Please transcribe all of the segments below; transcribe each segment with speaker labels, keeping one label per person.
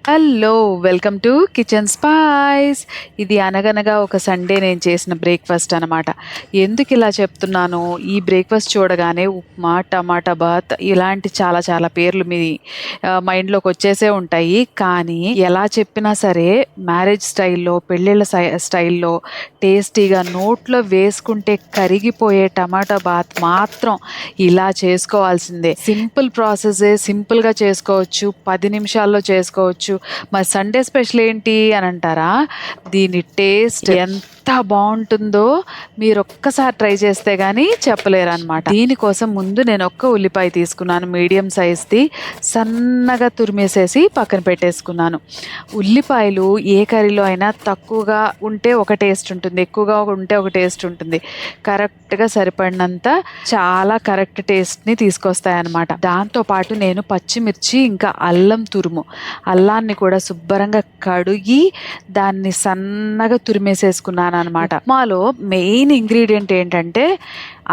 Speaker 1: Hello! Welcome to kitchen spice. ఇది అనగనగా ఒక సండే నేను చేసిన బ్రేక్‌ఫాస్ట్ అనమాట. ఎందుకిలా చెప్తున్నాను, ఈ బ్రేక్‌ఫాస్ట్ చూడగానే ఉప్మా, టమాటా బాత్ ఇలాంటి చాలా చాలా పేర్లు మీ మైండ్‌లోకొచ్చేసే ఉంటాయి. కానీ ఎలా చెప్పినా సరే మ్యారేజ్ స్టైల్‌లో, పెళ్ళిళ్ళ స్టైల్‌లో టేస్టీగా నోట్లో వేసుకుంటే కరిగిపోయే టమాటా బాత్ మాత్రం ఇలా చేసుకోవాల్సిందే. సింపుల్ ప్రాసెసే, సింపుల్‌గా చేసుకోవచ్చు. 10 నిమిషాల్లో చేసుకోవచ్చు. మరి సండే స్పెషల్ ఏంటి అని అంటారా? దీని టేస్ట్ ఎంత బావుంటుందో మీరొక్కసారి ట్రై చేస్తే గానీ చెప్పలేరనమాట. దీనికోసం ముందు నేను ఒక్క ఉల్లిపాయ తీసుకున్నాను మీడియం సైజ్‌ది. సన్నగా తురిమేసేసి పక్కన పెట్టేసుకున్నాను. ఉల్లిపాయలు ఏ కర్రీలో అయినా తక్కువగా ఉంటే ఒక టేస్ట్ ఉంటుంది. ఎక్కువగా ఉంటే ఒక టేస్ట్ ఉంటుంది. కరెక్ట్‌గా సరిపడినంత చాలా కరెక్ట్ టేస్ట్‌ని తీసుకొస్తాయన్నమాట. దాంతో పాటు నేను పచ్చిమిర్చి ఇంకా అల్లం తురుము. అల్లాన్ని కూడా శుభ్రంగా కడిగి దాన్ని సన్నగా తురిమేసేసుకున్నాననమాట. ఉప్మాలో మెయిన్ ఇంగ్రీడియంట్ ఏంటంటే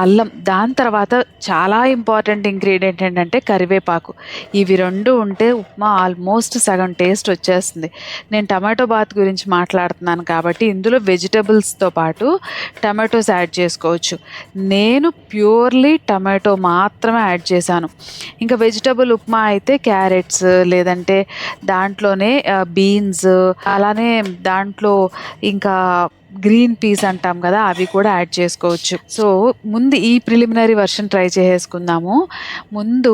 Speaker 1: అల్లం. దాని తర్వాత చాలా ఇంపార్టెంట్ ఇంగ్రీడియంట్ ఏంటంటే కరివేపాకు. ఇవి 2 ఉంటే ఉప్మా ఆల్మోస్ట్ సగం టేస్ట్ వచ్చేస్తుంది. నేను టమాటో బాత్ గురించి మాట్లాడుతున్నాను కాబట్టి ఇందులో వెజిటబుల్స్‌తో పాటు టమాటోస్ యాడ్ చేసుకోవచ్చు. నేను ప్యూర్‌లీ టమాటో మాత్రమే యాడ్ చేశాను. ఇంకా వెజిటబుల్ ఉప్మా అయితే క్యారెట్స్ లేదంటే దాంట్లోనే బీన్స్ అలానే దాంట్లో ఇంకా గ్రీన్ పీస్ అంటాం కదా! అవి కూడా యాడ్ చేసుకోవచ్చు. సో, ముందు ఈ ప్రిలిమినరీ వెర్షన్ ట్రై చేసేసుకుందాము. ముందు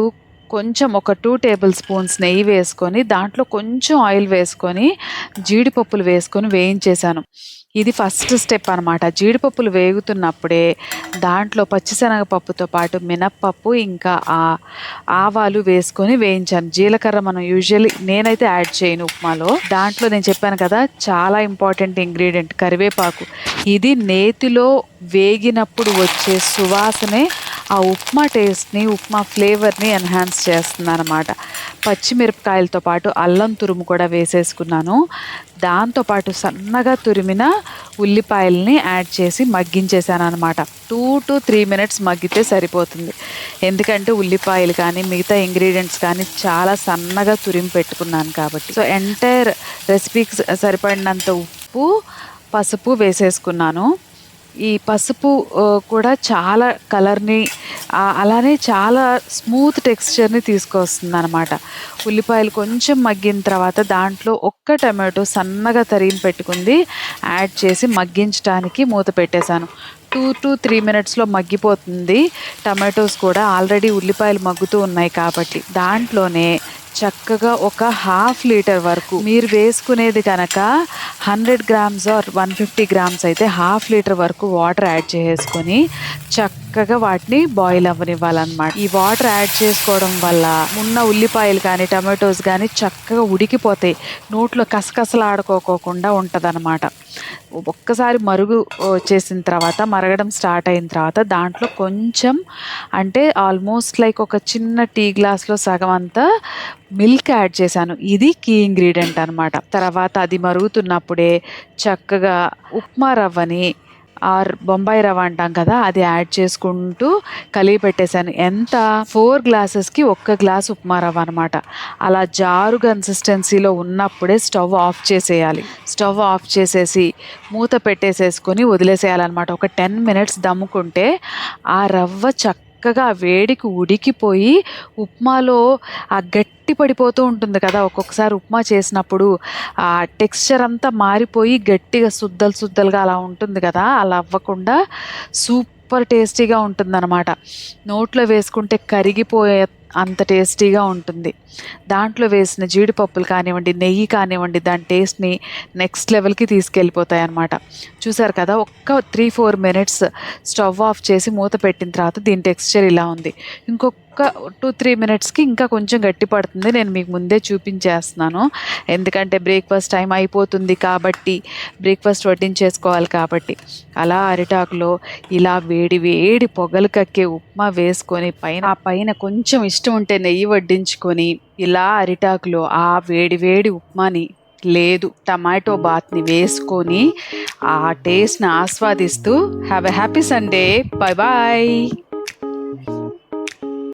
Speaker 1: కొంచెం ఒక 2 టేబుల్ స్పూన్స్ నెయ్యి వేసుకొని, దాంట్లో కొంచెం ఆయిల్ వేసుకొని, జీడిపప్పులు వేసుకొని వేయించేశాను. ఇది ఫస్ట్ స్టెప్ అనమాట. జీడిపప్పులు వేగుతున్నప్పుడే దాంట్లో పచ్చిశనగపప్పుతో పాటు మినప్పప్పు ఇంకా ఆవాలు వేసుకొని వేయించాను. జీలకర్ర మనం యూజువల్లీ నేనైతే యాడ్ చేయను ఉప్మాలో. దాంట్లో నేను చెప్పాను కదా! చాలా ఇంపార్టెంట్ ఇంగ్రీడియంట్ కరివేపాకు. ఇది నేతిలో వేగినప్పుడు వచ్చే సువాసనే ఆ ఉప్మా టేస్ట్‌ని, ఉప్మా ఫ్లేవర్‌ని ఎన్హాన్స్ చేస్తుందనమాట. పచ్చిమిరపకాయలతో పాటు అల్లం తురుము కూడా వేసేసుకున్నాను. దాంతో పాటు సన్నగా తురిమిన ఉల్లిపాయలని యాడ్ చేసి మగ్గించేసాననమాట. 2-3 మినిట్స్ మగ్గితే సరిపోతుంది. ఎందుకంటే ఉల్లిపాయలు కానీ, మిగతా ఇంగ్రీడియంట్స్ కానీ చాలా సన్నగా తురిమి పెట్టుకున్నాను కాబట్టి. సో, ఎంటైర్ రెసిపీకి సరిపడినంత ఉప్పు, పసుపు వేసేసుకున్నాను. ఈ పసుపు కూడా చాలా కలర్‌ని అలానే చాలా స్మూత్ టెక్స్చర్‌ని తీసుకొస్తుందనమాట. ఉల్లిపాయలు కొంచెం మగ్గిన తర్వాత దాంట్లో ఒక్క టమాటో సన్నగా తరిగి పెట్టుకుంది యాడ్ చేసి మగ్గించడానికి మూత పెట్టేశాను. 2-3 మినిట్స్‌లో మగ్గిపోతుంది. టమాటోస్ కూడా ఆల్రెడీ ఉల్లిపాయలు మగ్గుతూ ఉన్నాయి కాబట్టి. దాంట్లోనే చక్కగా ఒక హాఫ్ లీటర్ వరకు మీరు వేసుకునేది కనుక 100 గ్రామ్స్ ఆర్ 150 గ్రామ్స్ అయితే హాఫ్ లీటర్ వరకు వాటర్ యాడ్ చేసేసుకొని చక్కగా వాటిని బాయిల్ అవ్వనివ్వాలన్నమాట. ఈ వాటర్ యాడ్ చేసుకోవడం వల్ల ఉన్న ఉల్లిపాయలు కానీ టమాటోస్ కానీ చక్కగా ఉడికిపోతాయి. నోట్లో కసకసలాడుకోకుండా ఉంటదన్నమాట. ఒక్కసారి మరుగు వచ్చేసిన తర్వాత మరగడం స్టార్ట్ అయిన తర్వాత దాంట్లో కొంచెం అంటే ఆల్మోస్ట్ లైక్ ఒక చిన్న టీ గ్లాస్‌లో సగం అంతా మిల్క్ యాడ్ చేశాను. ఇది కీ ఇంగ్రీడియంట్ అనమాట. తర్వాత అది మరుగుతున్నప్పుడే చక్కగా ఉప్మా రవ్వని ఆర్ బొంబాయి రవ్వ అంటాం కదా! అది యాడ్ చేసుకుంటూ కలిపి పెట్టేశాను. ఎంత 4 గ్లాసెస్‌కి ఒక్క గ్లాస్ ఉప్మా రవ్వ అనమాట. అలా జారు కన్సిస్టెన్సీలో ఉన్నప్పుడే స్టవ్ ఆఫ్ చేసేయాలి. స్టవ్ ఆఫ్ చేసేసి మూత పెట్టేసేసుకొని వదిలేసేయాలనమాట. ఒక 10 మినిట్స్ దమ్ముకుంటే ఆ రవ్వ చక్కగా ఆ వేడికి ఉడికిపోయి ఉప్మాలో ఆ గట్టి పడిపోతూ ఉంటుంది కదా! ఒక్కొక్కసారి ఉప్మా చేసినప్పుడు ఆ టెక్స్చర్ అంతా మారిపోయి గట్టిగా సుద్దలుగా అలా ఉంటుంది కదా! అలా అవ్వకుండా సూపర్ టేస్టీగా ఉంటుందనమాట. నోట్లో వేసుకుంటే కరిగిపోయే అంత టేస్టీగా ఉంటుంది. దాంట్లో వేసిన జీడిపప్పులు కానివ్వండి, నెయ్యి కానివ్వండి దాని టేస్ట్‌ని నెక్స్ట్ లెవెల్‌కి తీసుకెళ్ళిపోతాయన్నమాట. చూసారు కదా! ఒక్క 3-4 మినిట్స్ స్టవ్ ఆఫ్ చేసి మూత పెట్టిన తర్వాత దీని టెక్స్చర్ ఇలా ఉంది. ఇంకొక 2-3 మినిట్స్‌కి ఇంకా కొంచెం గట్టి పడుతుంది. నేను మీకు ముందే చూపించేస్తున్నాను. ఎందుకంటే బ్రేక్‌ఫాస్ట్ టైం అయిపోతుంది కాబట్టి, బ్రేక్‌ఫాస్ట్ వడ్డించేసుకోవాలి కాబట్టి. అలా అరిటాకులో ఇలా వేడి వేడి పొగలు కక్కే ఉప్మా వేసుకొని ఆ పైన కొంచెం ఇష్టం ఉంటే నెయ్యి వడ్డించుకొని ఇలా అరిటాకులో ఆ వేడి వేడి ఉప్మాని లేదు టమాటో బాత్‌ని వేసుకొని ఆ టేస్ట్‌ని ఆస్వాదిస్తూ have a happy Sunday. Bye bye.